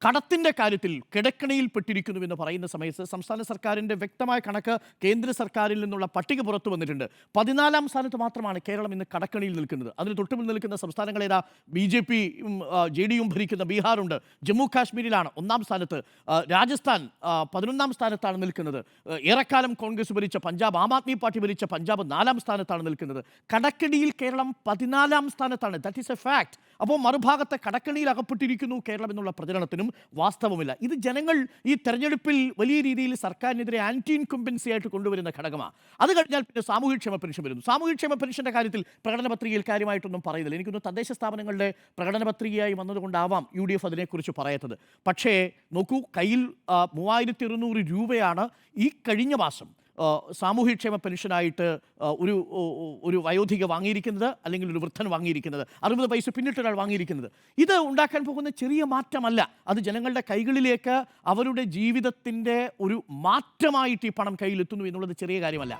കടത്തിൻ്റെ കാര്യത്തിൽ കിടക്കണിയിൽപ്പെട്ടിരിക്കുന്നു എന്ന് പറയുന്ന സമയത്ത് സംസ്ഥാന സർക്കാരിൻ്റെ വ്യക്തമായ കണക്ക് കേന്ദ്ര സർക്കാരിൽ നിന്നുള്ള പട്ടിക പുറത്തു വന്നിട്ടുണ്ട്. 14ാം സ്ഥാനത്ത് മാത്രമാണ് കേരളം ഇന്ന് കടക്കണിയിൽ നിൽക്കുന്നത്. അതിന് തൊട്ടുമുന്നിൽ നിൽക്കുന്ന സംസ്ഥാനങ്ങളേതാ? BJP-യും JD-യും ഭരിക്കുന്ന ബീഹാറുണ്ട്, ജമ്മു കാശ്മീരിലാണ് 1ാം സ്ഥാനത്ത്, രാജസ്ഥാൻ 11ാം സ്ഥാനത്താണ് നിൽക്കുന്നത്, ഏറെക്കാലം കോൺഗ്രസ് ഭരിച്ച പഞ്ചാബ്, ആം ആദ്മി പാർട്ടി ഭരിച്ച പഞ്ചാബ് 4ാം സ്ഥാനത്താണ് നിൽക്കുന്നത്. കടക്കണിയിൽ കേരളം 14ാം സ്ഥാനത്താണ്. That is A fact. അപ്പോൾ മറുഭാഗത്തെ കടക്കണിയിൽ അകപ്പെട്ടിരിക്കുന്നു കേരളം എന്നുള്ള പ്രചരണത്തിനും വാസ്തവമില്ല. ഇത് ജനങ്ങൾ ഈ തെരഞ്ഞെടുപ്പിൽ വലിയ രീതിയിൽ സർക്കാരിനെതിരെ ആൻറ്റി ഇൻകംബൻസി ആയിട്ട് കൊണ്ടുവരുന്ന ഘടകമാണ്. അത് കഴിഞ്ഞാൽ പിന്നെ സാമൂഹ്യക്ഷേമ പെൻഷൻ വരുന്നു. സാമൂഹ്യക്ഷേമ പെൻഷൻ്റെ കാര്യത്തിൽ പ്രകടന പത്രികയിൽ കാര്യമായിട്ടൊന്നും പറയുന്നില്ല. എനിക്കൊന്ന് തദ്ദേശ സ്ഥാപനങ്ങളുടെ പ്രകടന പത്രികയായി വന്നതുകൊണ്ടാവാം UDF അതിനെക്കുറിച്ച് പറയാത്തത്. പക്ഷേ നോക്കൂ, കയ്യിൽ 3200 രൂപയാണ് ഈ കഴിഞ്ഞ മാസം സാമൂഹ്യക്ഷേമ പെൻഷനായിട്ട് ഒരു വയോധിക വാങ്ങിയിരിക്കുന്നത്, അല്ലെങ്കിൽ ഒരു വൃദ്ധൻ വാങ്ങിയിരിക്കുന്നത്, 60 വയസ്സ് പിന്നിട്ടൊരാൾ വാങ്ങിയിരിക്കുന്നത്. ഇത് ഉണ്ടാക്കാൻ പോകുന്ന ചെറിയ മാറ്റമല്ല. അത് ജനങ്ങളുടെ കൈകളിലേക്ക് അവരുടെ ജീവിതത്തിൻ്റെ ഒരു മാറ്റമായിട്ട് ഈ പണം കയ്യിലെത്തുന്നു എന്നുള്ളത് ചെറിയ കാര്യമല്ല.